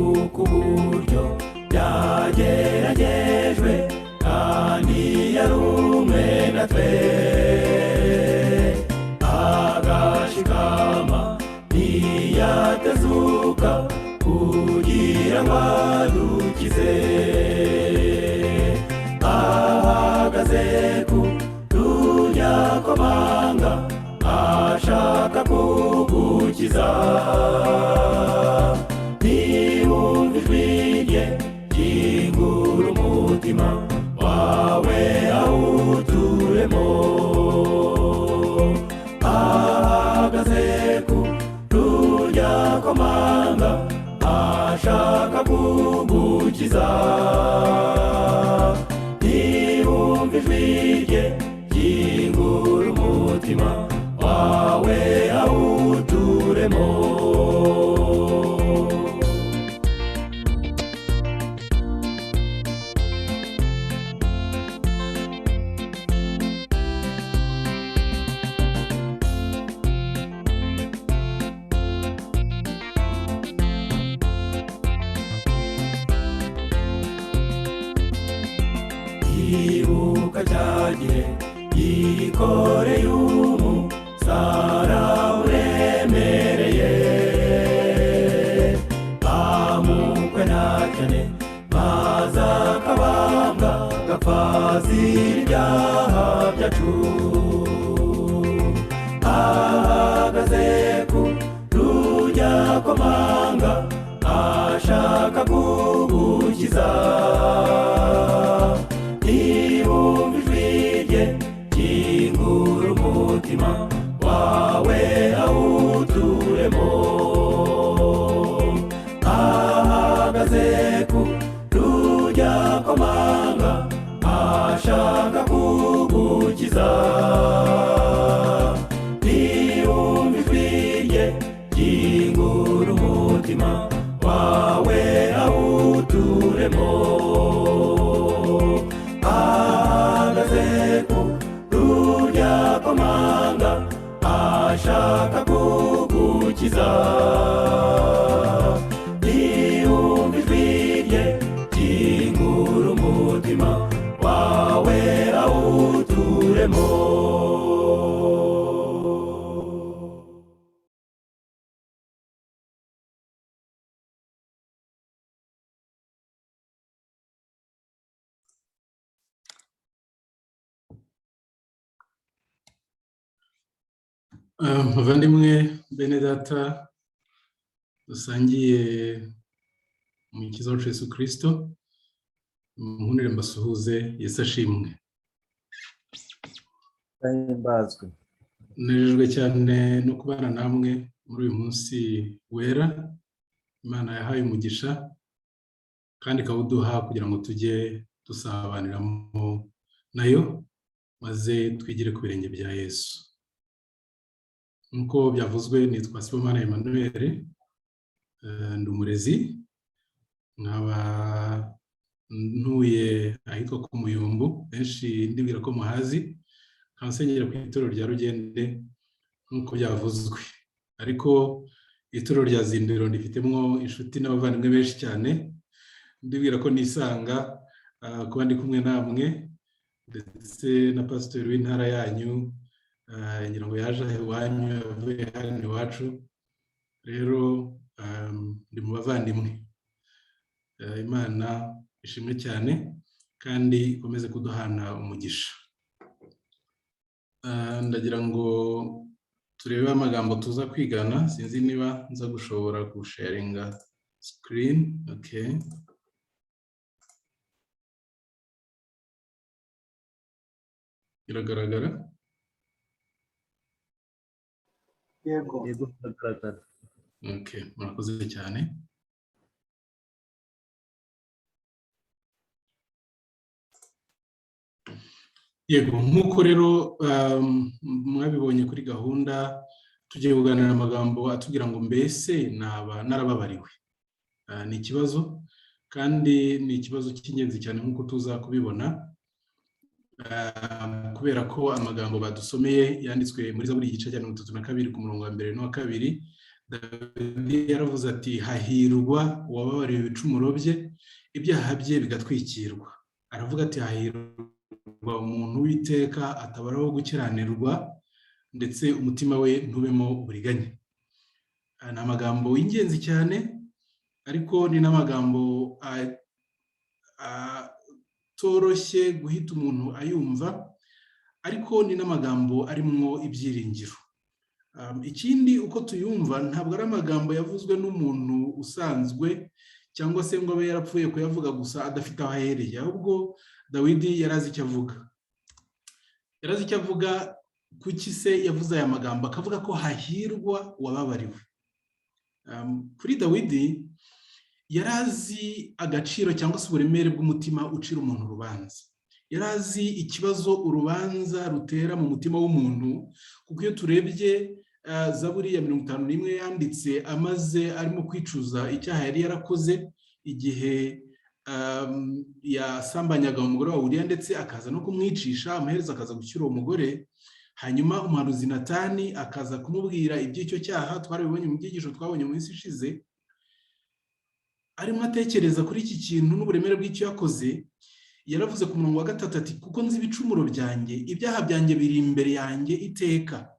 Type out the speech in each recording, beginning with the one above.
ibuka uburyo byageragejwe kandi yari umwe natwe agashikama ntiyatezuka kugira ngo adukize ahagaze ku runyakomanga ashaka kugukiza niwumva ijwi rye kingura umutima wawe awuturemo ahagaze ku runyakomanga ashaka kugukiza niwumva ijwi rye kingura umutima wawe awuturemo ibuka cyagihe yikoreye umusaraba uremereye amukwe cyane maze akabambwa gapfazira ibyaha byacu ahagaze ku runyakomanga ashaka kugukiza niwumva ijwi rye kingura umutima wawe awuturemo ahagaze ku runyakomanga ashaka kugukiza niwumva ijwi rye kingura umutima wawe awuturemo ahagaze ku runyakomanga ashaka kugukiza niwumva ijwi rye kingura umutima wawe awuturemo muvandimwe bene data dusangiye umukiza wacu Yesu Kristo muhunire mbasuhuze Yesu ashimwe Himbazwe. nejejwe cyane no kubana namwe muri uyu munsi wera Imana yahaye umugisha kandi ikawuduha kugira ngo tujye dusabaniramo nayo maze twigire ku birenge bya Yesu nkuko byavuzwe nitwa Sibomana Emmanuel ndi umurezi nkaba ntuye ahitwa ku Muyumbu benshi ndibwira ko muhazi kansengera ku itorero rya Rugende nkuko byavuzwe ariko itorero rya Zindiro ndifitemo inshuti n'abavandimwe benshi cyane ndibwira ko nisanga kuba ndi kumwe namwe ndetse na pastor w'intara yanyu ngira ngo yaje iwanyu avuye hano iwacu rero ndi mu bavandimwe Imana ishimwe cyane kandi ikomeze kuduhana umugisha ndagira ngo turebe amagambo tuza kwigana sinzi niba nza gushobora gusharinga screen okay iragaragara Yego ndagaragara. okay murakoze cyane yego nkuko rero mwabibonye kuri gahunda tugiye kuganira amagambo atubwira ngo mbese narababariwe ni ikibazo kandi ni ikibazo cy'ingenzi cyane nkuko tuza kubibona kubera ko amagambo badusomeye yanditswe muri Zaburi igice cya 32 ku murongo wa 1 n'uwa 2 Dawidi yaravuze ati hahirwa uwababariwe ibicumuro bye, ibyaha bye bigatwikirwa. Aravuga ati hahirwa umuntu w'iteka atabaraho gukiranirwa, ndetse umutima we ntubemo uburiganya. Ni amagambo y'ingenzi cyane, ariko ni n'amagambo atoroshye guhita umuntu ayumva, ariko ni n'amagambo arimwo ibyiringiro. Ikindi uko tuyumva ntabwo ari amagambo yavuzwe n'umuntu usanzwe cyangwa se ngo abe yarapfuye kuyavuga gusa adafite aho ahereye, ahubwo Dawidi yarazi icyo avuga. Yarazi icyo avuga, kuki se yavuze aya magambo akavuga ko hahirwa uwababariwe. Kuri Dawidi yarazi agaciro cyangwa se uburemere bw'umutima ucira umuntu urubanza. Yarazi ikibazo urubanza rutera mu mutima w'umuntu, kuko iyo turebye Zaburi ya 51 yanditse amaze arimo kwicuza icyaha yari yarakoze igihe yasambanyaga umugore wa Uriya, ndetse akaza no kumwicisha, amaherezo akaza gushyira uwo mugore. Hanyuma umuhanuzi Natani akaza kumubwira iby'icyo cyaha, twarabibonye mu byigisho twabonye mu minsi ishize. Arimo atekereza kuri iki kintu n'uburemere bw'icyo yakoze, yaravuze ku murongo wa 3 ati kuko nzi ibicumuro byanjye, ibyaha byanjye biri imbere yanjye iteka.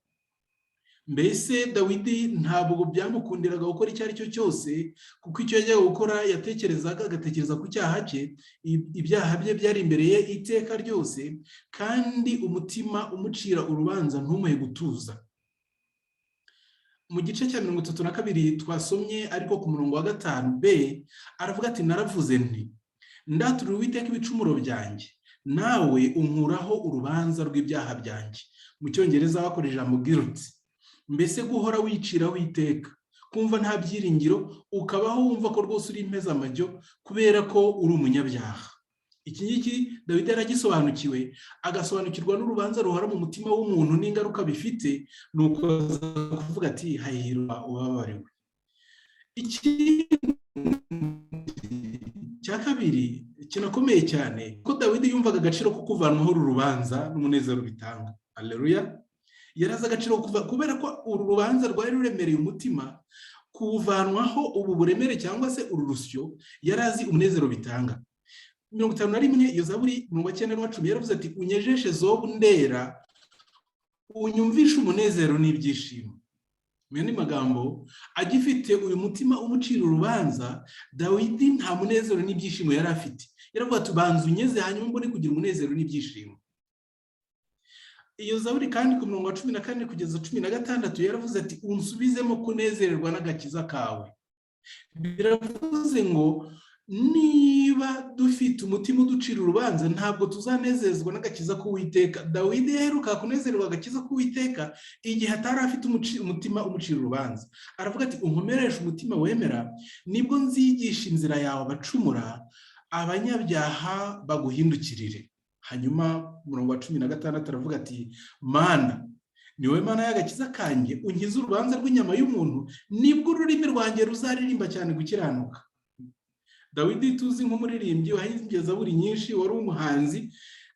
Mbese Dawidi ntabwo byamukundiraga gukora icyo ari cyo cyose, kuko icyo yajyaga gukora yatekerezaga, agatekereza ku cyaha cye, ibyaha bye byari imbere ye iteka ryose, kandi umutima umucira urubanza ntumuhe gutuza. Mu gice cya 32 twasomye ariko ku murongo wa 5b aravuga ati naravuze nti ndaturira Uwiteka ibicumuro byanjye, nawe unkuraho urubanza rw'ibyaha byanjye. Mu Cyongereza bakoresha ijambo guilt. Mbese guhora wiciraho iteka, kumva nta byiringiro, ukabaho wumva ko rwose uri impezamajyo kubera ko uri umunyabyaha. Iki ngiki Dawidi yaragisobanukiwe, agasobanukirwa n'urubanza ruhora mu mutima w'umuntu n'ingaruka bifite, nuko kuvuga ati hahirwa uwababariwe. Cya kabiri kinakomeye cyane, ko Dawidi yumvaga agaciro ko kuvanwaho uru rubanza n'umunezero bitanga. Haleluya! Yaraza agaciro kubera ko uru rubanza rwari ruremereye umutima, kuvanwaho ubu buremere cyangwa se uru rusyo, yarazi umunezero bitanga. 51 iyo Zaburi 9:10 yaravuze ati unyejeshe Zobu ndera, unyumvishe umunezero n'ibyishimo. Mu yandi magambo, agifite uyu mutima umucira urubanza, Dawidi nta munezero n'ibyishimo yari afite. Yaravuga ati banza unyeze hanyuma mbone kugira umunezero n'ibyishimo. Iyo Zaburi kandi ku murongo wa 14 kugeza 16 yaravuze ati unsubizemo kunezererwa n'agakiza kawe. Biravuze ngo niba dufite umutima uducira urubanza, ntabwo tuzanezezwa n'agakiza k'Uwiteka. Dawidi yaheruka kunezererwa agakiza k'Uwiteka igihe atari afite umutima umucira urubanza. Aravuga ati unkomereshe umutima wemera, nibwo nzigisha inzira yawe abacumura, abanyabyaha baguhindukirire. Hanyuma umurongo wa 16 aravuga ati Mana, niwe Mana y'agakiza kanjye, unkize urubanza rw'inyama y'umuntu, nibwo ururimi rwanjye ruzaririmba cyane gukiranuka. Dawidi tuzi nk'umuririmbyi wahimbye Zaburi nyinshi, wari umuhanzi.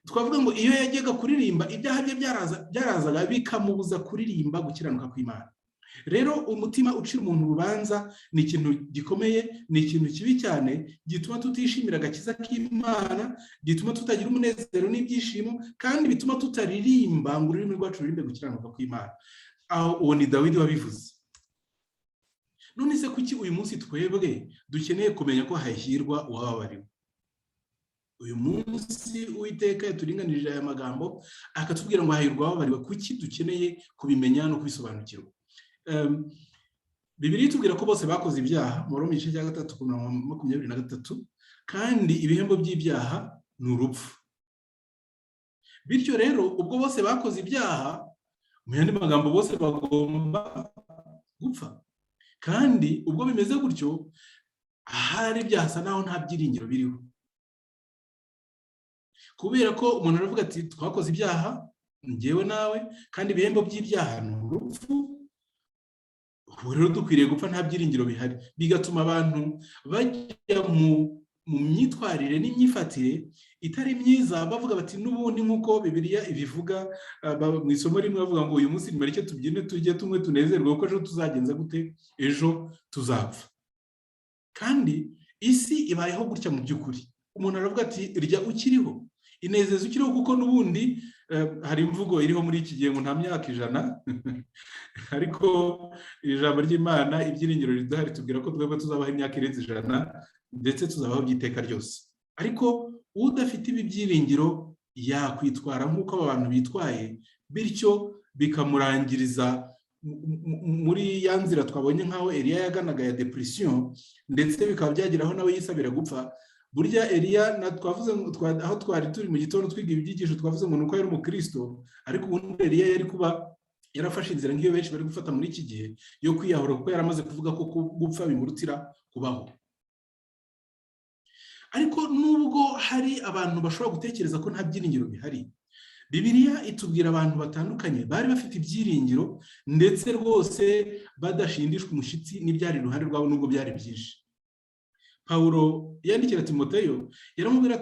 Twavuga ngo iyo yajyaga kuririmba, ibyaha bye byarazaga bikamubuza kuririmba gukiranuka kw'Imana. Rero umutima ucira umuntu urubanza ni ikintu gikomeye, ni ikintu kibi cyane, gituma tutishimira agakiza k'Imana, gituma tutagira umunezero n'ibyishimo, kandi bituma tutaririmba ngo ururimi rwacu ruririmbe gukiranuka kw'Imana. Aho uwo ni Dawidi wabivuze. None se kuki uyu munsi twebwe dukeneye kumenya ko hahirwa uwababariwe? Uyu munsi Uwiteka yaturinganije aya magambo akatubwira ngo hahirwa uwababariwe, kuki dukeneye kubimenya no kubisobanukirwa? Bibiliya itubwira ko bose bakoze ibyaha, mu Roma 3:23, kandi ibihembo by'ibyaha ni urupfu. Bityo rero ubwo bose bakoze ibyaha, mu yandi magambo bose bagomba gupfa. Kandi ubwo bimeze gutyo, ahari byasa naho nta byiringiro biriho, kubera ko umuntu aravuga ati twakoze ibyaha njyewe nawe, kandi ibihembo by'ibyaha ni urupfu. Ubu rero dukwiriye gupfa nta byiringiro bihari, bigatuma abantu bajya mu mu myitwarire n'imyifatire itari myiza, bavuga bati n'ubundi nk'uko Bibiliya ibivuga mu isomo rimwe bavuga ngo uyu munsi nimarike tubyine turye tumwe tunezerwe kuko ejo tuzagenza gute, ejo tuzapfa. Kandi isi ibayeho gutya mu by'ukuri. Umuntu aravuga ati rya ukiriho, inezeza ukiriho, kuko n'ubundi hari imvugo iriho muri iki gihe ngo nta myaka 100 ariko ijambo ry'Imana ibyiringiro ridahari tubwira ko twebwe tuzabaho imyaka irenze 100 ndetse tuzabaho by'iteka ryose. Ariko udafite ibi byiringiro yakwitwara nk'uko aba bantu bitwaye, bityo bikamurangiriza muri ya nzira twabonye nk'aho Eliya yaganaga ya depression, ndetse bikaba byageraho nawe yisabira gupfa. Burya Eliya twavuze aho twari turi mu gitondo twiga ibyigisho twavuze ngo nuko yari umukristo, ariko ubundi Eliya yari kuba yarafashe inzira nk'iyo benshi bari gufata muri iki gihe yo kwiyahura, kuko yaramaze kuvuga ko gupfa bimurutira kubaho. Ariko nubwo hari abantu bashobora gutekereza ko nta byiringiro bihari, Bibiliya itubwira abantu batandukanye bari bafite ibyiringiro ndetse rwose badashindishwa umushyitsi n'ibyari iruhande rwabo nubwo byari byinshi. Pawulo yandikira Timoteyo yaramubwira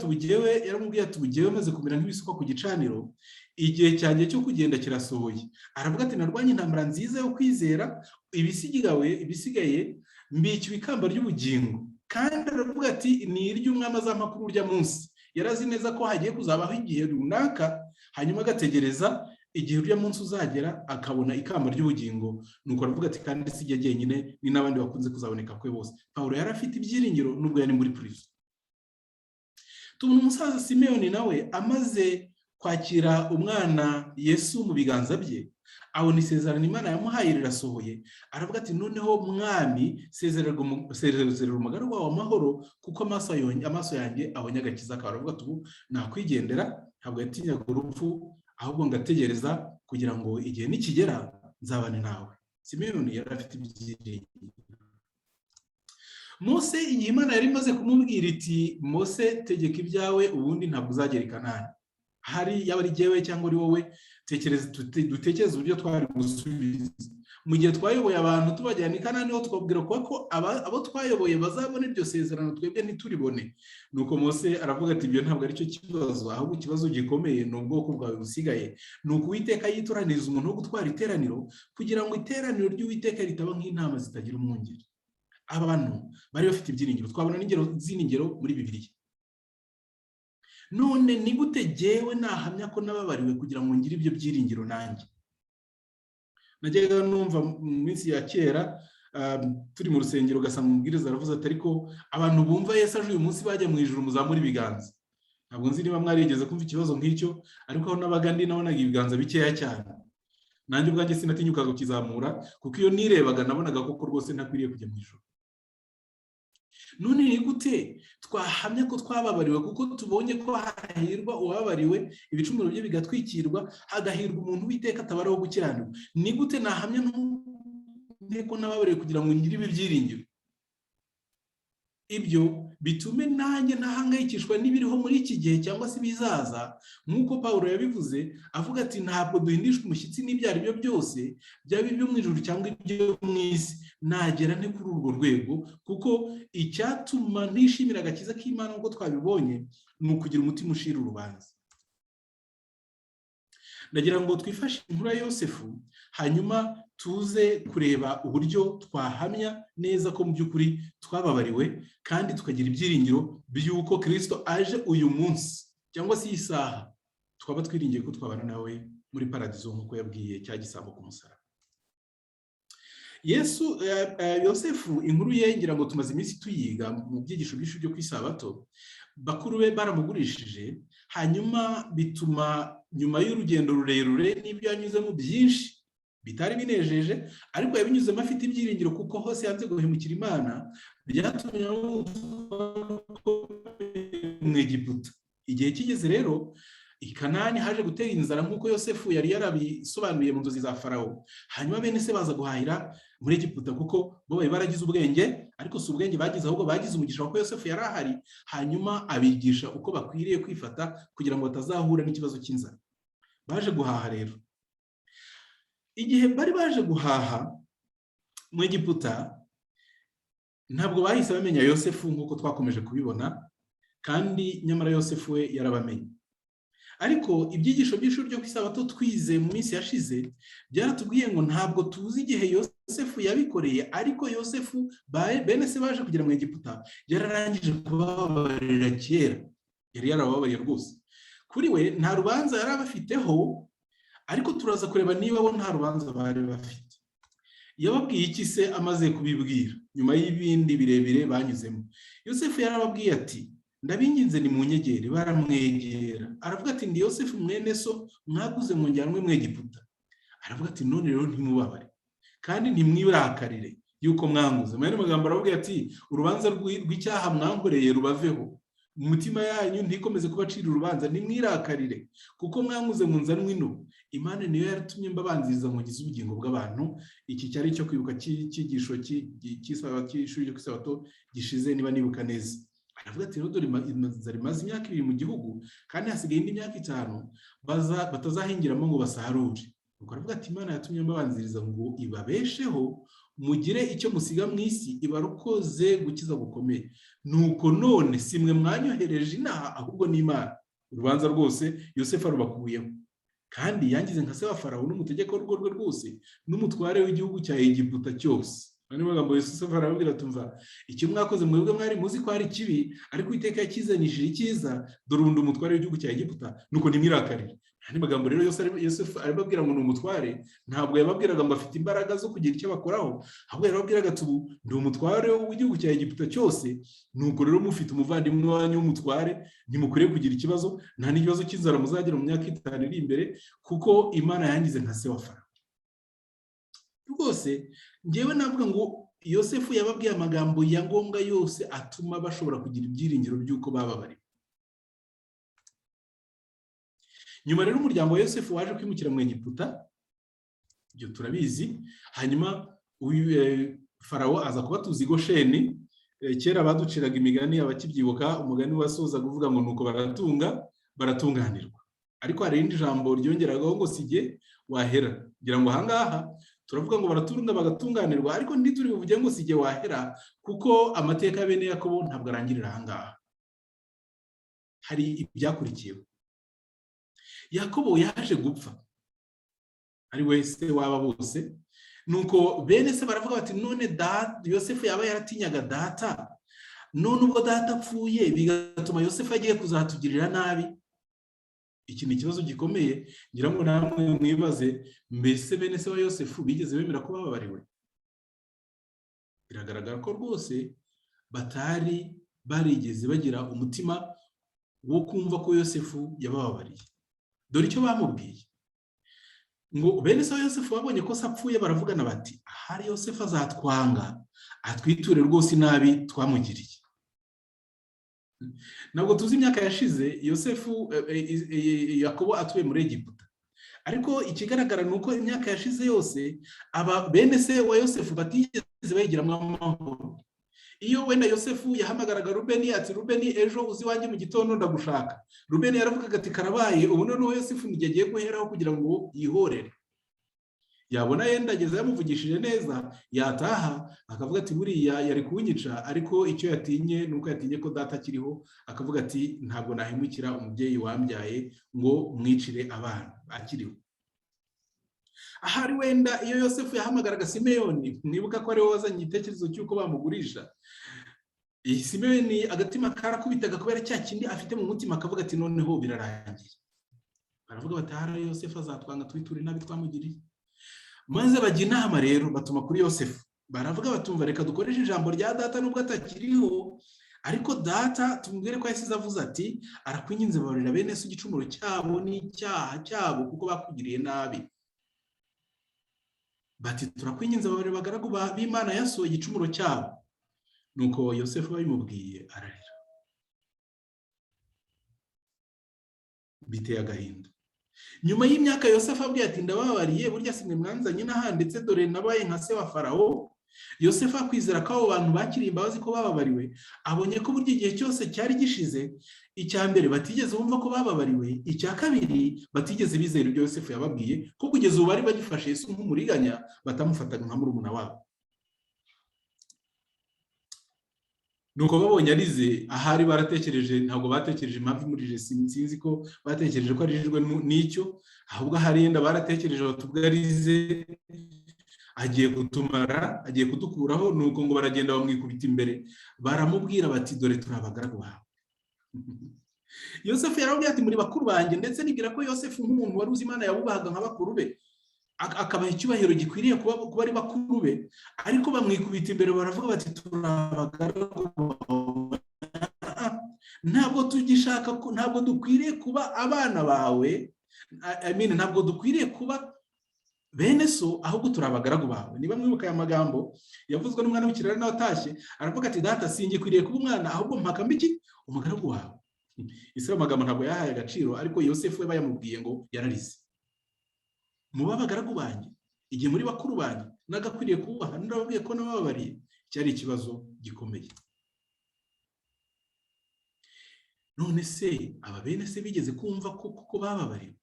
ati ubugewe maze kumera nk'ibisukwa ku gicaniro, igihe cyanjye cyo kugenda kirasohoye. Aravuga ati narwanye intambara nziza yo kwizera, ibisigaye mbikiwe ikamba ry'ubugingo. Kandi aravuga ati ni iry'umwami azampa kuri urya munsi. Yarazi neza ko hagiye kuzabaho igihe runaka, hanyuma agategereza igihe urya munsi uzagera akabona ikamba ry'ubugingo. Nuko aravuga ati kandi si jye jyenyine, ni n'abandi bakunze kuzaboneka kwe bose. Pawulo yari afite ibyiringiro nubwo yari muri prison. Tubona umusaza Simeyoni nawe amaze kwakira umwana Yesu mu biganza bye, abona isezerano Imana yamuhaye rirasohoye. Aravuga ati noneho mwami sezerera umugaragu wawe amahoro, kuko amaso yanjye abonye agakiza kawe. Aravuga ati ubu nakwigendera, ntabwo yatinyaga urupfu, ahubwo ngategereza kugira ngo igihe nikigera nzabane nawe. Simeyoni yari afite ibyiringiro. Mose igihe Imana yari imaze kumubwira iti Mose tegeka ibyawe ubundi ntabwo uzagera i Kanani, hari yaba ari jyewe cyangwa ari wowe, dutekereza uburyo twari gusubiza. Mu gihe twayoboye abantu tubajyana i Kanani ho twabwira ko abo twayoboye bazabona iryo sezerano, twebwe ntituribone. Nuko Mose aravuga ati ibyo ntabwo ari cyo kibazo, ahubwo ikibazo gikomeye ni ubwoko bwawe busigaye. Nuko Uwiteka yitoraniriza umuntu wo gutwara iteraniro, kugira ngo iteraniro ry'Uwiteka ritaba nk'intama zitagira umwungeri. Aba bantu bari bafite ibyiringiro. Twabona n'ingero muri Bibiliya. None ni gute jyewe nahamya ko nababariwe kugira ngo ngire ibyo byiringiro nanjye? Najyaga numva mu minsi ya kera turi mu rusengero ugasanga umubwiriza aravuze ati ariko abantu bumva Yesu aje uyu munsi bajya mu ijuru muzamura ibiganza. Ntabwo nzi niba mwarigeze kumva ikibazo nk'icyo, ariko aho n'abagandi nabonaga ibiganza bikeya cyane. Nanjye ubwanjye sinatinyukaga kukizamura, kuko iyo nirebaga nabonaga koko rwose ntakwiriye kujya mu ijuru. None ni gute twahamya ko twababariwe, kuko tubonye ko hahirwa uwababariwe ibicumuro bye bigatwikirwa, hagahirwa umuntu Uwiteka atabaraho gukiranirwa? Ni gute nahamya ko nababariwe kugira ngo ngire ibi byiringiro? Ibyo bitume nanjye ntahangayikishwa n'ibiriho muri iki gihe cyangwa se bizaza, nk'uko Pawulo yabivuze avuga ati ntabwo duhindishwa umushyitsi n'ibyo ari byo byose, byaba ibyo mu ijuru cyangwa ibyo mu isi. Nagera nte kuri urwo rwego, kuko icyatuma ntishimira agakiza k'Imana nk'uko twabibonye ni ukugira umutima ushira urubanza. Ndagira ngo twifashe inkuru ya Yosefu, hanyuma tuze kureba uburyo twahamya neza ko mu by'ukuri twababariwe, kandi tukagira ibyiringiro by'uko Kristo aje uyu munsi cyangwa se iyi saha, twaba twiringiye ko twabana nawe muri paradizo nk'uko yabwiye cya gisambo ku musaraba. Yosefu inkuru ye ngira ngo tumaze iminsi tuyiga mu byigisho byinshi byo kwisabato. Bakuru be baramugurishije, hanyuma bituma nyuma y'urugendo rurerure n'ibyo yanyuzemo byinshi bitari binejeje, ariko yabinyuzemo afite ibyiringiro, kuko hose yanze guhemukira Imana, byatumye mu Egiputa. Igihe kigeze rero i Kanani haje gutera inzara nk'uko Yosefu yari yarabisobanuye mu nzozi za Farawo. Hanyuma bene se baza guhahira muri Egiputa, kuko bo bari baragize ubwenge, ariko si ubwenge bagize, ahubwo bagize umugisha kuko Yosefu yari ahari. Hanyuma abigisha uko bakwiriye kwifata kugira ngo batazahura n'ikibazo cy'inzara. Baje guhaha rero. Igihe bari baje guhaha mu Egiputa, ntabwo bahise bamenya Yosefu nk'uko twakomeje kubibona, kandi nyamara Yosefu we yarabamenye. Ariko ibyigisho by'ishuri ryo ku isabato twize mu minsi yashize byaratubwiye ngo ntabwo tuzi igihe Yosefu yabikoreye, ariko Yosefu bene se baje kugira mu Egiputa yararangije kubabarira kera, yari yarababariye rwose. Kuri we nta rubanza yari abafiteho, ariko turaza kureba niba bo nta rubanza bari bafite. Yababwiye iki se amaze kubibwira nyuma y'ibindi birebire banyuzemo? Yosefu yarababwiye ati ndabinginze ni mu nyegere. Baramwegera, aravuga ati ndi Yosefu mwene so mwaguze mu njyanwe mu Egiputa. Aravuga ati none rero ntimubabare kandi ntimwirakarire yuko mwanguze. Mu magambo aravuga ati urubanza rw'icyaha mwankoreye rubaveho, mu mutima yanyu ntikomeze kubacira urubanza, nimwirakarire kuko mwanguze mu nzanwa ino. Imana niyo yaratumye mbabanziriza ngo ngize ubugingo bw'abantu. Iki cyari cyo kwibuka cyigisho cy'ishuri ryo ku isabato gishize niba nibuka neza. Aravuga ati dore rimaze imyaka 2 mu gihugu kandi hasigaye indi myaka 5 batazahingiramo ngo basarure. Nuko aravuga ati Imana yatumye mbabanziriza ngo ibabesheho, mugire icyo musiga mu isi, ibarokoze gukiza gukomeye. Nuko none simwe mwanyohereje inaha, ahubwo ni Imana. Urubanza rwose Yosefu arubakuyeho, kandi yangize nka se wa Farawo n'umutegeko w'urugo rwe rwose n'umutware w'igihugu cya Egiputa cyose. Ani magambo Yosefu arababwira tumva icyo mwakoze mwebwe mwari muzi ko ari kibi, ariko iteka yakizanishije icyiza, dore undi umutware w'igihugu cya Egiputa, nuko nimwirakarire. Ani magambo rero Yosefu arababwira ngo ni umutware, ntabwo yababwiraga ngo afite imbaraga zo kugira icyo bakoraho, ahubwo yarababwiraga ati ndi umutware w'igihugu cya Egiputa cyose, nuko rero mufite umuvandimwe wanyu w'umutware, ntimukwiriye kugira ikibazo, nta n'ikibazo cy'inzara muzagira mu myaka 5 iri imbere, kuko Imana yangize nka se wa Farawo. Rwose ngewe navuga ngo Yosefu yababwiye amagambo ya ngombwa yose atuma bashobora kugira ibyiringiro by'uko bababariwe. Nyuma rero umuryango wa Yosefu waje kwimukira mu Egiputa, ibyo turabizi. Hanyuma Farawo aza kubatuza i Gosheni. Kera baduciraga imigani, abakibyibuka umugani wasoza kuvuga ngo nuko baratunganirwa. Ariko hari irindi jambo ryongeragaho ngo sije wahera. Ngira ngo ahangaha turavuga ngo baratunga bagatunganirwa, ariko ntituri buvuge ngo sije wahera, kuko amateka ya bene Yakobo ntabwo arangirira ahangaha. Hari ibyakurikiyeho. Yakobo yaje gupfa, ari we se waba bose. Nuko bene se baravuga bati none Yosefu yaba yaratinyaga data, none ubwo data apfuye bigatuma Yosefu agiye kuzatugirira nabi. Iki ni ikibazo gikomeye, ngira ngo namwe mwibaze, mbese bene se wa Yosefu bigeze bemera ko bababariwe? Biragaragara ko rwose batari barigeze bagira umutima wo kumva ko Yosefu yababariye. Dore icyo bamubwiye ngo bene se wa Yosefu babonye ko se apfuye, baravugana bati ahari Yosefu azatwanga, atwiture rwose nabi twamugiriye. Ntabwo tuzi imyaka yashize Yakobo atuye muri Egiputa, ariko ikigaragara nuko imyaka yashize yose aba bene se wa Yosefu batigeze bayigiramo amahoro. Iyo wenda Yosefu yahamagaraga Rubeni ati Rubeni, ejo uzi wanjye mu gitondo ndagushaka, Rubeni yaravugaga ati karabaye. Ubu noneho Yosefu nijye agiye guheraho kugira ngo yihorere. Yabona yenda ageze yamuvugishije neza, yataha akavuga ati buriya yari kunyica, ariko icyo yatinye nuko yatinye ko data akiriho, akavuga ati ntabwo nahemukira umubyeyi wambyaye ngo mwicire abana akiriho. Ahari wenda iyo Yosefu yahamagaraga Simeyoni, mwibuka ko ari we wazanye igitekerezo cy'uko bamugurisha. Simeyoni agatima karakubitaga kubera cya kindi afite mu mutima, akavuga ati noneho birarangiye. Baravuga bati ahari Yosefu azatwanga twiture nabi twamugiriye. Maze bajya inama rero batuma kuri Yosefu, baravuga batumva reka dukoreshe ijambo rya data nubwo atakiriho, ariko data tumubwire ko yasize avuze ati arakwinginze babarira bene se igicumuro cyabo n'icyaha cyabo kuko bakugiriye nabi. Bati turakwinginze babarira bagaragu b'Imana yasohoye igicumuro cyabo. Nuko Yosefu babimubwiye ararira, biteye agahinda. Nyuma y'imyaka Yosefu abwiye ati ndababariye, burya simwe mwanzanye n'aha, ndetse dore nabaye nka se wa Farawo. Yosefu akwizera ko abo bantu bakiriye imbabazi ko bababariwe, abonye ko burya igihe cyose cyari gishize, icya mbere batigeze bumva ko bababariwe, icya kabiri batigeze bizera ibyo Yosefu yababwiye, ko kugeza ubu bari bagifashe Yesu nk'umuriganya, batamufataga nka murumuna wabo. nuko babonye arize, ahari baratekereje, ntabwo batekereje impamvu imurije, sinzi ko batekereje ko arijijwe n'icyo, ahubwo ahari yenda baratekereje batubwo arize agiye kutumara, agiye kudukuraho, nuko ngo baragenda bamwikubita imbere, baramubwira bati dore turi abagaragu bawe. Yosefu yarababwiye ati muri bakuru banjye, ndetse nibwira ko Yosefu nk'umuntu wari uzi Imana yabubahaga nka bakuru be, akabaha icyubahiro gikwiriye kuba ari bakuru be, ariko bamwikubita imbere baravuga bati turi abagaragu bawe, ntabwo tugishaka, ntabwo dukwiriye kuba abana bawe, ntabwo dukwiriye kuba bene so, ahubwo turi abagaragu bawe. Niba mwibuka aya magambo yavuzwe n'umwana w'ikirara nawe atashye, aravuga ati data singikwiriye kuba umwana, ahubwo mpaka mbiki umugaragu wawe. Ese amagambo ntabwo yahaye agaciro, ariko Yosefu we bayamubwiye ngo yararize. Muba abagaragu banjye igihe muri bakuru banjye, nagakwiriye kubaha, ndababwiye ko nababariye. Cyari ikibazo gikomeye. None se aba bene se bigeze kumva ko bababariwe?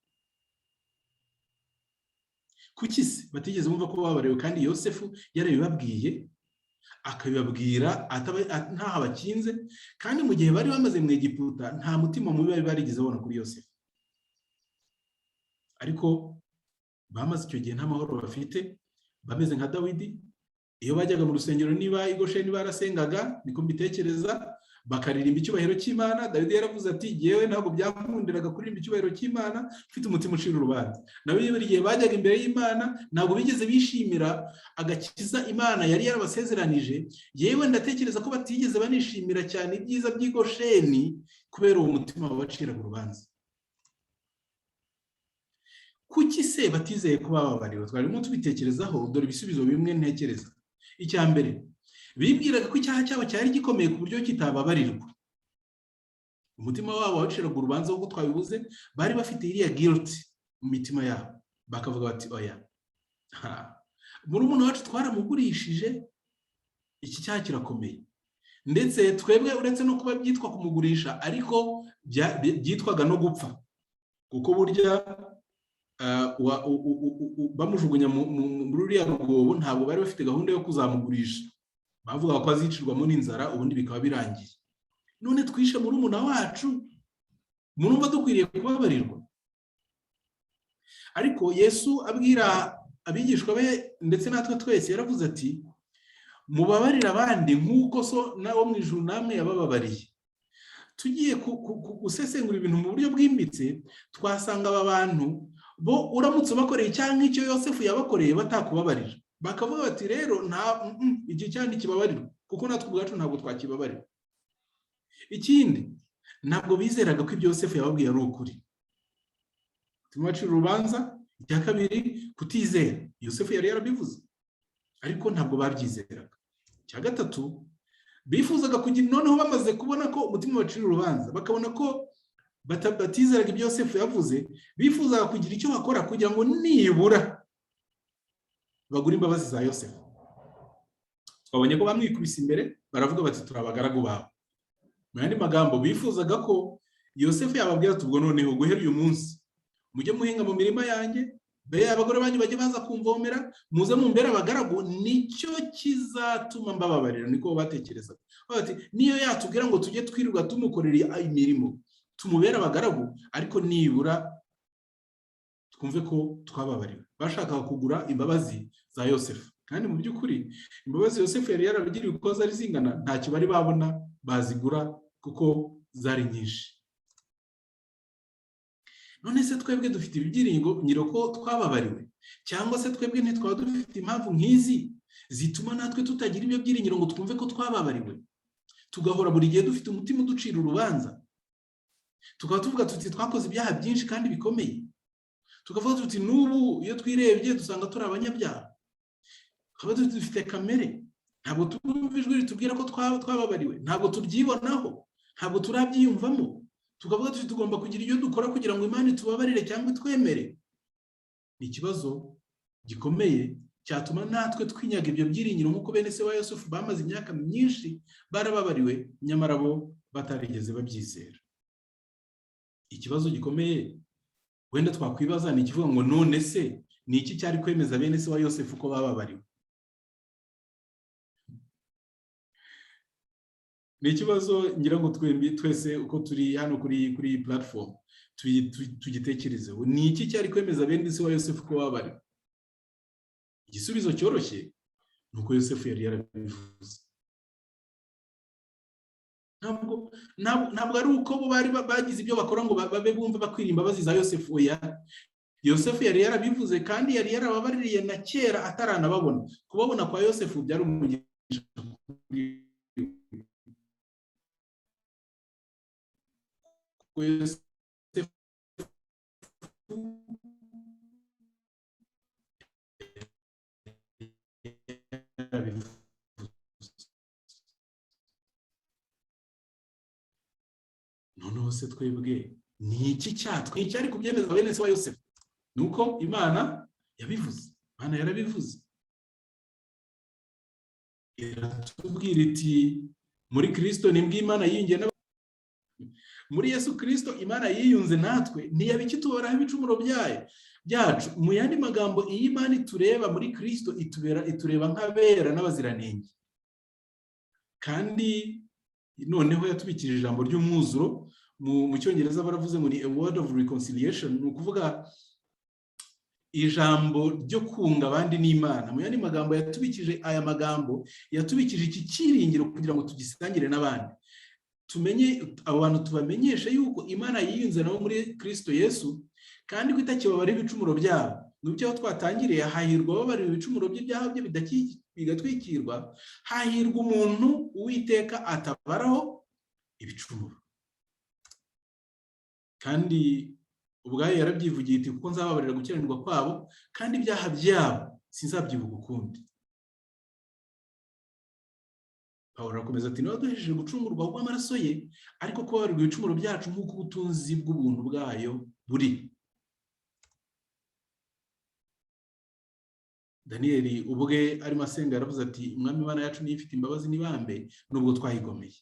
Kuki se batigeze bumva ko bababariwe kandi Yosefu yarabibabwiye, akabibabwira ntaho abakinze, kandi mu gihe bari bamaze mu Egiputa nta mutima mubi bari barigeze babona kuri Yosefu. Ariko bamaze icyo gihe nta mahoro bafite, bameze nka Dawidi. Iyo bajyaga mu rusengero, niba i Gosheni barasengaga, niko mbitekereza, bakaririmba icyubahiro cy'Imana. Dawidi yaravuze ati yewe ntabwo byakundiraga kuririmba icyubahiro cy'Imana mfite umutima ucira urubanza. Nabo buri gihe bajyaga imbere y'Imana ntabwo bigeze bishimira agakiza Imana yari yarabasezeranije. Yewe ndatekereza ko batigeze banishimira cyane ibyiza by'i Gosheni kubera uwo mutima wabaciraga urubanza. Kuki se batizeye ko bababariwe? Twarimo tubitekerezaho, dore ibisubizo bimwe ntekereza. Icya mbere, bibwiraga ko icyaha cyabo cyari gikomeye ku buryo kitababarirwa. Umutima wabo waciraga urubanza nk'uko twabivuze, bari bafite iriya guilt mu mitima yabo, bakavuga bati oya, murumuna wacu twaramugurishije, iki cyaha kirakomeye. Ndetse twebwe uretse no kuba byitwa kumugurisha, ariko byitwaga no gupfa, kuko burya bamujugunya muri uriya rwobo ntabwo bari bafite gahunda yo kuzamugurisha, bavuga ko azicirwamo n'inzara ubundi bikaba birangiye. None twishe murumuna wacu, murumva dukwiriye kubabarirwa? Ariko Yesu abwira abigishwa be ndetse natwe twese yaravuze ati mubabarira abandi nk'uko so nawo mu ijuru namwe yabababariye. Tugiye gusesengura ibintu mu buryo bwimbitse, twasanga aba bantu bo uramutse bakoreye cyangwa icyo Yosefu yabakoreye batakubabarira, bakavuga bati rero nta igihe cyandi kibabarirwa, kuko natwe ubwacu ntabwo twakibabarira. Ikindi, ntabwo bizeraga ko ibyo Yosefu yababwiye ari ukuri, tumacira urubanza. Icya kabiri, kutizera. Yosefu yari yarabivuze, ariko ntabwo babyizeraga. Icya gatatu, bifuzaga kugira, noneho bamaze kubona ko umutima bacira urubanza, bakabona ko batizeraga ibyo Yosefu yavuze, bifuzaga kugira icyo bakora kugira ngo nibura bagure imbabazi za Yosefu. Twabonye ko bamwikubise imbere, baravuga bati turi abagaragu bawe. Mu yandi magambo, bifuzaga ko Yosefu yababwira ati ubwo noneho guhera uyu munsi mujye muhinga mu mirima yanjye, abagore banyu bajye baza kumvomera, muze mumbere abagaragu, nicyo kizatuma mbababarira. Niko batekerezaga. Bati niyo yatubwira ngo tujye twirirwa tumukorera imirimo, tumubera abagaragu, ariko nibura twumve ko twababariwe. Bashakaga kugura imbabazi za Yosefu, kandi mu by'ukuri imbabazi Yosefu yari yarabigiriye uko zari zingana ntacyo bari babona bazigura, kuko zari nyinshi. None se twebwe dufite ibyiringiro ko twababariwe, cyangwa se twebwe ntitwaba dufite impamvu nk'izi zituma natwe tutagira ibyo byiringiro ngo twumve ko twababariwe, tugahora buri gihe dufite umutima uducira urubanza, tukaba tuvuga tuti twakoze ibyaha byinshi kandi bikomeye, tukavuga tuti n'ubu iyo twirebye dusanga turi abanyabyaha, tukaba dufite kamere, ntabwo twumva ijwi ritubwira ko twababariwe, ntabwo tubyibonaho, ntabwo turabyiyumvamo, tukavuga tuti tugomba kugira ibyo dukora kugira ngo Imana itubabarire cyangwa itwemere. Ni ikibazo gikomeye cyatuma natwe twinyaga ibyo byiringiro nk'uko bene se wa Yosefu bamaze imyaka myinshi barababariwe, nyamara bo batarigeze babyizera. Ikibazo gikomeye wenda twakwibaza ni ikivuga ngo none se ni iki cyari kwemeza bene se wa Yosefu ko bababariwe? ni ikibazo ngira ngo twese uko turi hano kuri platform tugitekerezeho. Ni iki cyari kwemeza bene se wa Yosefu ko bari? Igisubizo cyoroshye nuko Yosefu yari yarabivuze. Ntabwo ari uko bo bari bagize ibyo bakora ngo babe bumva bakwiriye imbabazi za Yosefu. Oya, Yosefu yari yarabivuze kandi yari yarababaririye na kera ataranababona. Kubabona kwa Yosefu byari umugisha. Noneho se twebwe ni iki cyatwe cyari kubyemeza bene se wa Yosefu? Nuko Imana yabivuze. Imana yarabivuze. Iratubwira iti muri Kristo nibwo Imana yingiye muri Yesu Kristo Imana yiyunze natwe, ntiyabiki tubaraho ibicumuro byacu. Mu yandi magambo, iyi Imana itureba muri Kristo itureba nk'abera n'abaziranenge. Kandi noneho yatubikije ijambo ry'umwuzuro. Mu Cyongereza baravuze ngo ni a word of reconciliation, ni ukuvuga ijambo ryo kunga abandi n'Imana. Mu yandi magambo, yatubikije aya magambo, yatubikije iki cyiringiro kugira ngo tugisangire n'abandi. Tumenye abantu, tubamenyeshe yuko Imana yiyunze nabo muri Kristo Yesu, kandi ko itakibabara ibicumuro byabo. Nubyo aho twatangiriye, hahirwa babara ibicumuro by'ibyaha bye bigatwikirwa, hahirwa umuntu Uwiteka atabaraho ibicumuro. Kandi ubwayo yarabyivugiye iti kuko nzababarira gukiranirwa kwabo, kandi ibyaha byabo sinzabyibuka ukundi. Pawulo arakomeza ati niba duhejeje gucungurwa rw'amaraso ye, ariko kubabarirwa ibicumuro byacu nk'uko ubutunzi bw'ubuntu bwayo buri. Daniyeli ubwe arimo asenga yaravuze ati Umwami Imana yacu niyo ifite imbabazi n'ibambe nubwo twayigomeye.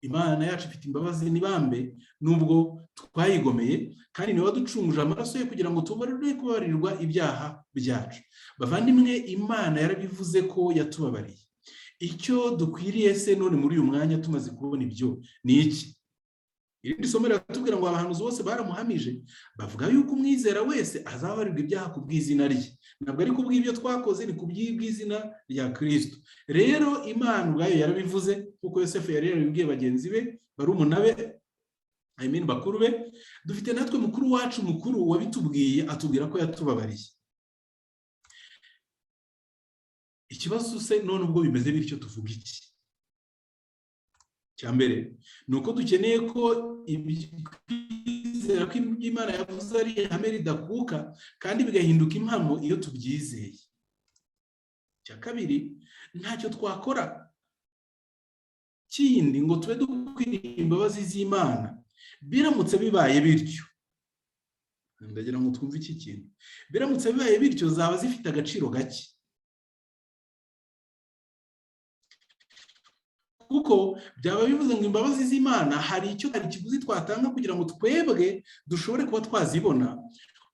Imana yacu ifite imbabazi n'ibambe nubwo twayigomeye, kandi niwe waducunguje amaraso ye kugira ngo tubarirwe kubabarirwa ibyaha byacu. Bavandimwe, Imana yarabivuze ko yatubabariye. Icyo dukwiriye se none muri uyu mwanya tumaze kubona ibyo ni iki? Irindi somo riratubwira ngo abahanuzi bose baramuhamije, bavuga yuko umwizera wese azabarirwa ibyaha ku bw'izina rye. Ntabwo ari kubw'ibyo twakoze, ni kubw'izina rya Kristo. Rero Imana ubwayo yarabivuze, kuko Yosefu yari yarabibwiye bagenzi be, barumuna be, bakuru be. Dufite natwe mukuru wacu mukuru wabitubwiye, atubwira ko yatubabariye. Ikibazo se none ubwo bimeze bityo tuvuga iki? Cyambere nuko dukeneye ko kwizera ko Imana yavuze ari ihame ridakuka kandi bigahinduka impamo iyo tubyizeye. Cya kabiri, ntacyo twakora kindi ngo tube dukwiriye imbabazi z'Imana biramutse bibaye bityo. Ndagira ngo twumve iki kintu. Biramutse bibaye bityo zaba zifite agaciro gake, kuko byaba bivuze ngo imbabazi z'Imana hari icyo hari ikiguzi twatanga kugira ngo twebwe dushobore kuba twazibona.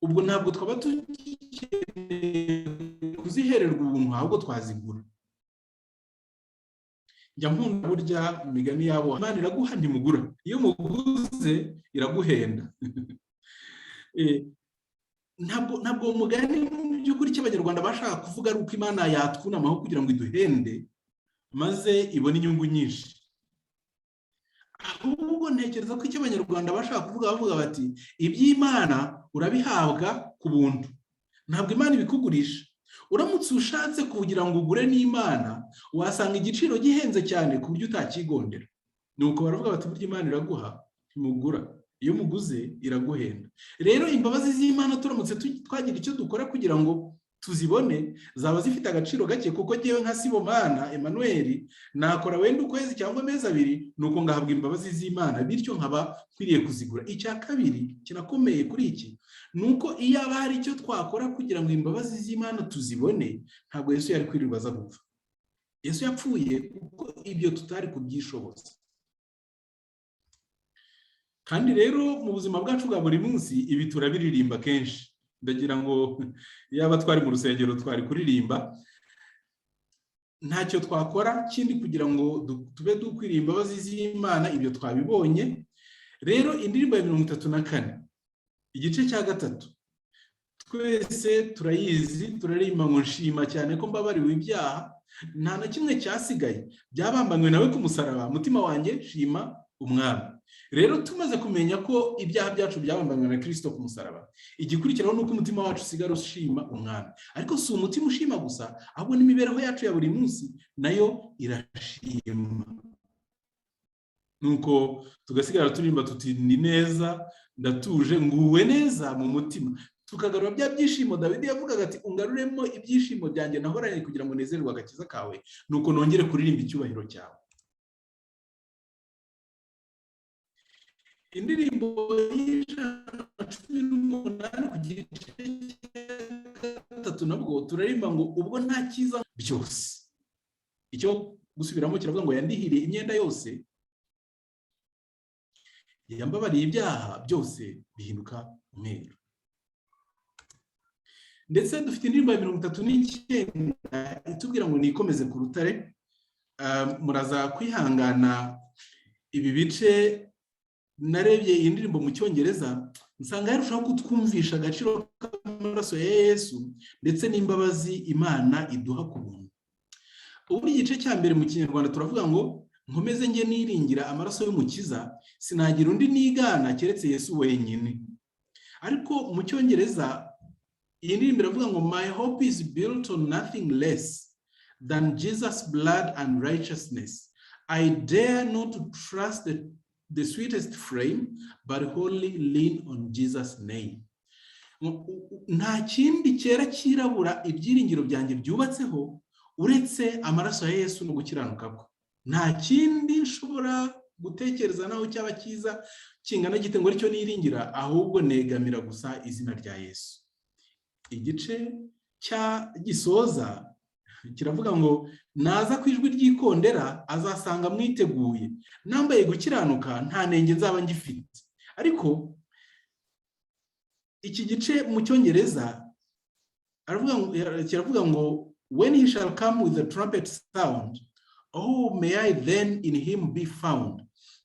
Ubwo ntabwo twaba tugikeneye kuzihererwa ubuntu, ahubwo twazigura. Njya nkunda burya imigani yabo, Imana iraguha ntimugura, iyo muguze iraguhenda. Ntabwo umugani by'ukuri cy'Abanyarwanda bashaka kuvuga ari uko Imana yatwunamaho kugira ngo iduhende maze ibone inyungu nyinshi. Ahubwo ntekereza ko icyo Abanyarwanda bashaka kuvuga, bavuga bati iby'Imana urabihabwa ku buntu, ntabwo Imana ibikugurisha. Uramutse ushatse kugira ngo ugure n'Imana, wasanga igiciro gihenze cyane ku buryo utakigondera. Nuko baravuga bati burya Imana iraguha ntimugura, iyo muguze iraguhenda. Rero imbabazi z'Imana turamutse twagira icyo dukora kugira ngo tuzibone, zaba zifite agaciro gake, kuko ngewe nka Sibomana Emmanuel nakora wenda ukwezi cyangwa amezi abiri, nuko ngahabwa imbabazi z'Imana, bityo nkaba kwiriye kuzigura. Icya kabiri kinakomeye kuri iki, nuko iyo aba hari icyo twakora kugira ngo imbabazi z'Imana tuzibone, ntabwo Yesu yari kwirirwa aza gupfa. Yesu yapfuye kuko ibyo tutari kubyishoboza. Kandi rero mu buzima bwacu bwa buri munsi ibi turabiririmba kenshi. Ndagira ngo yaba twari mu rusengero twari kuririmba ntacyo twakora kindi kugira ngo tube dukwiriye imbabazi z'Imana. Ibyo twabibonye. Rero indirimbo ya 34 igice cya 3 twese turayizi, turaririmba ngo nshima cyane ko mbabariwe ibyaha, nta na kimwe cyasigaye, byabambanywe nawe ku musaraba, mutima wanjye shima umwami. Rero tumaze kumenya ko ibyaha byacu byabambanywe na Kristo ku musaraba, igikurikiraho nuko umutima wacu usigara ushima umwami. Ariko si umutima ushima gusa, ahubwo n'imibereho yacu ya buri munsi nayo irashima. Nuko tugasigara turirimba tuti ni neza, ndatuje, nguwe neza mu mutima. Tukagarura bya byishimo Dawidi yavugaga ati ungaruremo ibyishimo byanjye nahoranye kugira ngo nezerwe agakiza kawe, nuko nongere kuririmba icyubahiro cyawe. Indirimbo y'18 ku gice cya 3 nabwo turaririmba ngo ubwo nta cyiza byose. Icyo gusubiramo kiravuga ngo yandihiriye imyenda yose, yambabariye ibyaha byose bihinduka umweru. Ndetse dufite indirimbo ya 39 itubwira ngo nikomeze ku rutare. Muraza kwihangana ibi bice narebye iyi ndirimbo mu Cyongereza, nsanga yarushaho kutwumvisha agaciro k'amaraso ya Yesu ndetse n'imbabazi Imana iduha ku buntu. Ubu igice cya mbere mu Kinyarwanda turavuga ngo nkomeze nge niringira amaraso y'umukiza, sinagira undi nigana keretse Yesu wenyine. Ariko mu Cyongereza iyi ndirimbo iravuga ngo my hope is built on nothing less than Jesus' blood and righteousness. I dare not to trust the sweetest frame, but wholly lean on Jesus' name. Nta kindi cyera kirabura ibyiringiro byanjye byubatseho uretse amaraso ya Yesu no gukiranuka kwe. Nta kindi nshobora gutekereza naho cyaba cyiza kingana gite ngo aricyo niringira, ahubwo negamira gusa izina rya Yesu. Igice cya gisoza kiravuga ngo naza ku ijwi ry'ikondera azasanga mwiteguye, nambaye gukiranuka nta nenge nzaba ngifite. Ariko iki gice mu Cyongereza kiravuga ngo when he shall come with the trumpet sound, oh may I then in him be found,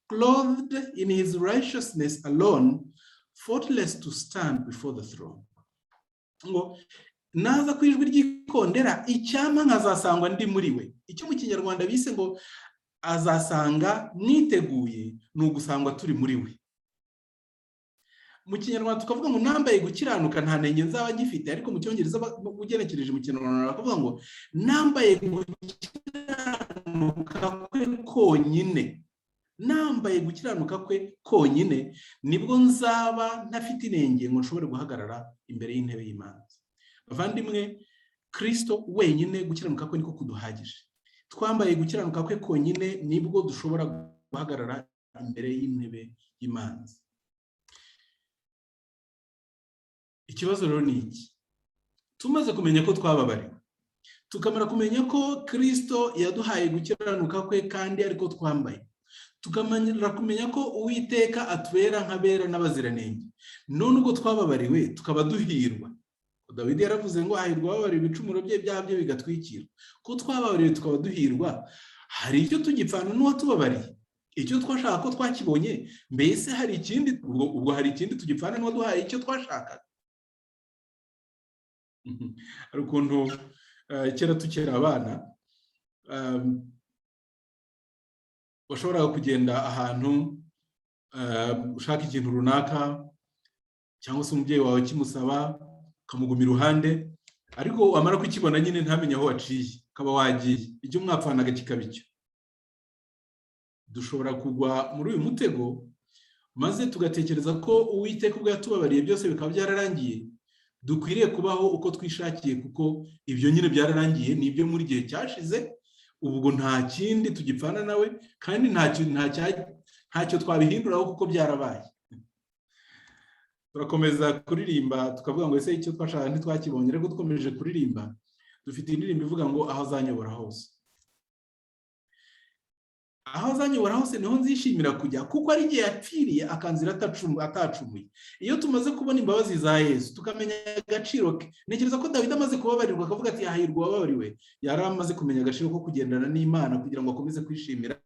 clothed in his righteousness alone, faultless to stand before the throne. Ngo naza ku ijwi ry'ikondera icyampa nkazasangwa ndi muri we. Icyo mu Kinyarwanda bise ngo azasanga mwiteguye, ni ugusangwa turi muri we. Mu Kinyarwanda tukavuga ngo nambaye gukiranuka nta nenge nzaba ngifite, ariko mu Cyongereza ugenekereje mu Kinyarwanda bakavuga ngo nambaye gukiranuka kwe konyine, nambaye gukiranuka kwe konyine nibwo nzaba ntafite inenge ngo nshobore guhagarara imbere y'intebe y'Imana. Bavandimwe, Kristo wenyine gukiranuka kwe niko kuduhagije. Twambaye gukiranuka kwe konyine nibwo dushobora guhagarara imbere y'intebe y'Imana. Ikibazo rero ni iki? Tumaze kumenya ko twababariwe, tukamara kumenya ko Kristo yaduhaye gukiranuka kwe kandi ariko twambaye, tukamara kumenya ko Uwiteka atubera nk'abera n'abaziranenge, none ubwo twababariwe tukaba duhirwa. Dawidi yaravuze ngo hahirwa ababariwe ibicumuro bye, ibyaha bye bigatwikira. Ko twababariwe tukaba duhirwa, hari icyo tugipfana n'uwatubabariye? Icyo twashaka ko twakibonye, mbese hari ikindi? Ubwo hari ikindi tugipfana n'uwaduhaye icyo twashakaga? Hari ukuntu kera tukera abana washobora kugenda ahantu ushaka ikintu runaka, cyangwa se umubyeyi wawe kimusaba ukamuguma iruhande, ariko wamara kukibona nyine ntamenye aho waciye, ukaba wagiye, icyo mwapfanaga kikaba icyo. Dushobora kugwa muri uyu mutego maze tugatekereza ko Uwiteka ubwo yatubabariye byose bikaba byararangiye, dukwiriye kubaho uko twishakiye, kuko ibyo nyine byararangiye, ni ibyo muri gihe cyashize. Ubwo nta kindi tugipfana nawe, kandi ntacyo twabihinduraho kuko byarabaye. Turakomeza kuririmba tukavuga ngo ese icyo twashaka ntitwakibonye, ariko dukomeje kuririmba dufite indirimbo ivuga ngo aho azanyobora hose. aho azanyobora hose niho nzishimira kujya, kuko ari igihe yapfiriye akanzira atacumuye. Iyo tumaze kubona imbabazi za Yesu tukamenya agaciro ke, ntekereza ko Dawidi amaze kubabarirwa akavuga ati hahirwa wababariwe, yari amaze kumenya agaciro ko kugendana n'Imana kugira ngo akomeze kwishimira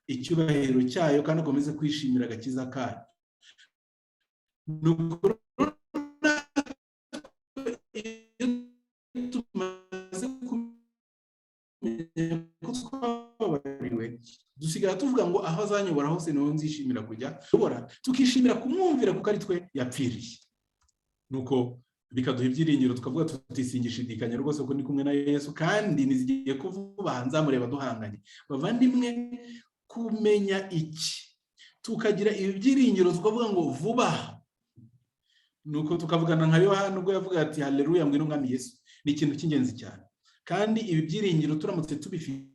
icyubahiro cyayo kandi akomeze kwishimira agakiza kayo. Dusigara tuvuga ngo aho azanyobora hose niho nzishimira kujya, tukishimira kumwumvira kuko ari twe yapfiriye. Nuko bikaduha ibyiringiro tukavuga tutishingishidikanya rwose ko ni kumwe na Yesu kandi nizigiye kuvuba nzamureba duhanganye. Bavandimwe, kumenya iki tukagira ibyiringiro tukavuga ngo vuba, nuko tukavugana nka Yohana ubwo yavuga ati haleluya ngwino mwami Yesu, ni ikintu cy'ingenzi cyane. Kandi ibi byiringiro turamutse tubifite,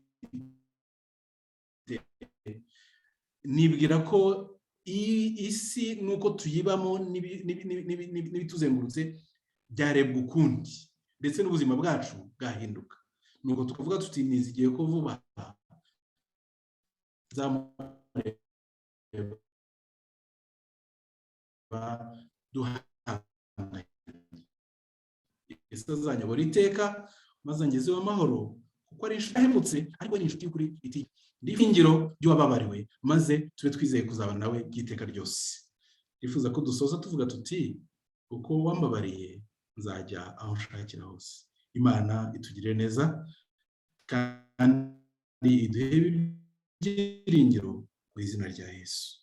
nibwira ko isi nuko tuyibamo n'ibituzengurutse byarebwa ukundi, ndetse n'ubuzima bwacu bwahinduka. Nuko tukavuga tuti nizigiye ko vuba duhanganye. Yesu azanyobora iteka maze ngezeho amahoro, kuko ari inshuti yahemutse ariko ni inshuti y'ukuri iti ndifingiro ry'uwababariwe, maze tube twizeye kuzabana nawe by'iteka ryose. Nifuza ko dusoza tuvuga tuti uko wambabariye nzajya aho nshakira hose. Imana itugirire neza kandi iduhe ibyiringiro mu izina rya Yesu.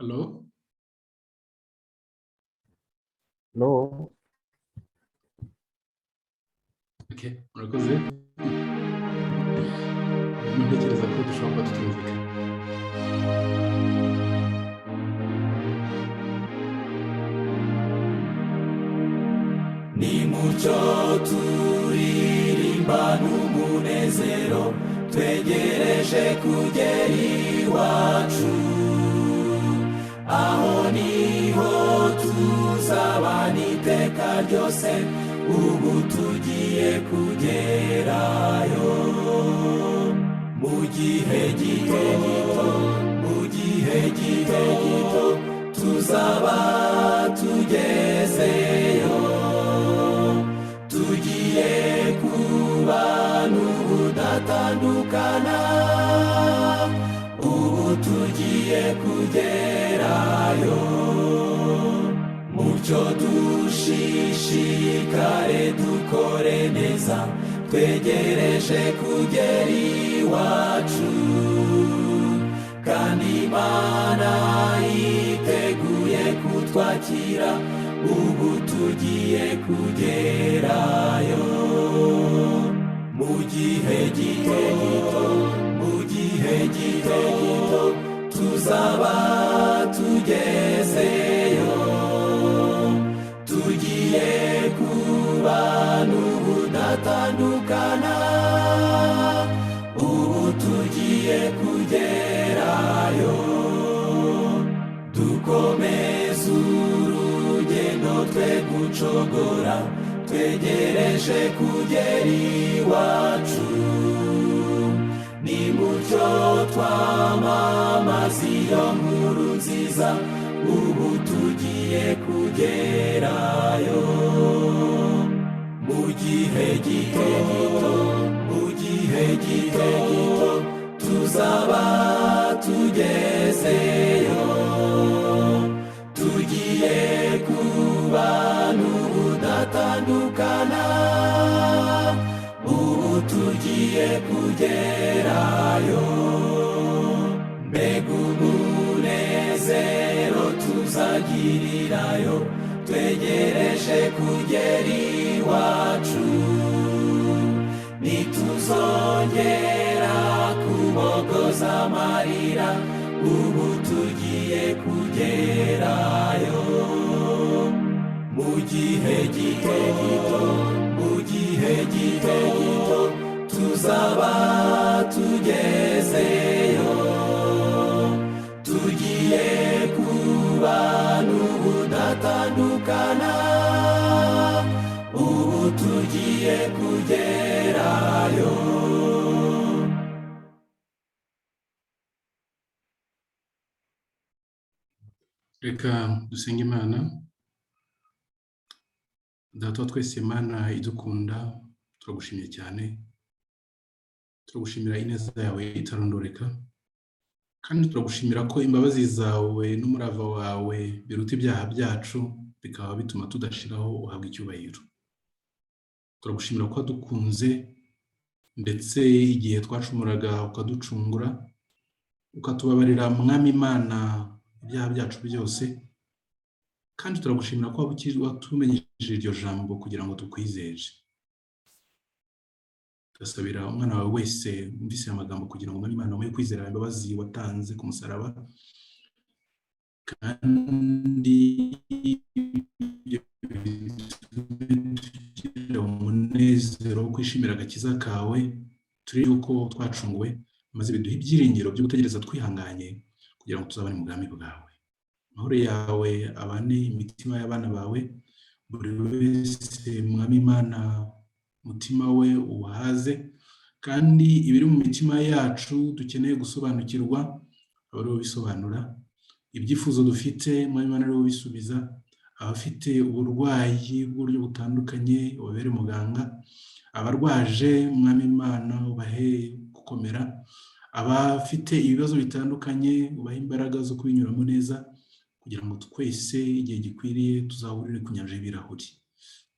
Hello? No. Okay, murakoze. Ntekereza ko dushobora kuba tutumvikana. Nimucyo turirimba n'umunezero, twegereje kugera iwacu, aho niho tuzabana iteka ryose, ubu tugiye kugerayo. Mu gihe gito tuzaba tugezeyo, tugiye kubana ubudatandukana, ubu tugiye kugerayo. Mucyo dushishikare dukore neza, twegereje kugera iwacu, kandi Imana yiteguye kutwakira, ubu tugiye kugerayo. Mu gihe gito tuzaba tugezeyo, tugiye kubana ubudatandukana, ubu tugiye kugerayo. Dukomeze urugendo twe gucogora, twegereje kugera iwacu. Nimucyo twamamaza iyo nkuru nziza, ubu tugiye kugerayo. Mu gihe gito tuzaba tugezeyo, tugiye kubana ubudatandukana, ubu tugiye kugerayo. Mbega umunezero tuzagirirayo, twegereje kugera iwacu, nituzongera mu gihe gito tuzaba tugezeyo, tugiye kubana ubudatandukana, ubu tugiye kugerayo. Reka dusenge Imana. Data wa twese Imana idukunda, turagushimiye cyane, turagushimira ineza yawe itarondoreka, kandi turagushimira ko imbabazi zawe n'umurava wawe biruta ibyaha byacu, bikaba bituma tudashiraho uhabwa icyubahiro. Turagushimira ko wadukunze, ndetse igihe twacumuraga ukaducungura, ukatubabarira Mwami Imana ibyaha byacu byose, kandi turagushimira ko watumenyesheje iryo jambo kugira ngo tukwizeje. Turasabira umwana wawe wese wumvise amagambo kugira ngo Mwami Imana umuhe kwizera imbabazi watanze ku musaraba, kandi tugira umunezero wo kwishimira agakiza kawe, turi yuko twacunguwe, maze biduha ibyiringiro byo gutegereza twihanganye kugira ngo tuzabane mu bwami bwawe. Amahoro yawe abane imitima y'abana bawe, buri wese Mwami Imana umutima we uhaze, kandi ibiri mu mitima yacu dukeneye gusobanukirwa aba ariwo bisobanura, ibyifuzo dufite Mwami Imana ariwo bisubiza, abafite uburwayi bw'uburyo butandukanye ubabere muganga, abarwaje Mwami Imana ubahe gukomera, abafite ibibazo bitandukanye ubahe imbaraga zo kubinyuramo neza, kugira ngo twese igihe gikwiriye tuzahurire ku nyanja y'ibirahuri.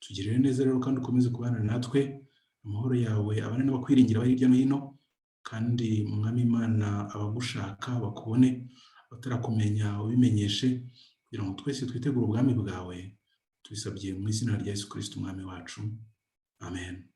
Tugirire neza rero kandi ukomeze kubana natwe, amahoro yawe abane n'abakwiringira bari hirya no hino, kandi Mwami Imana abagushaka bakubone, batarakumenya ubimenyeshe, kugira ngo twese twitegure ubwami bwawe, tubisabye mu izina rya Yesu Kristo umwami wacu. Amen.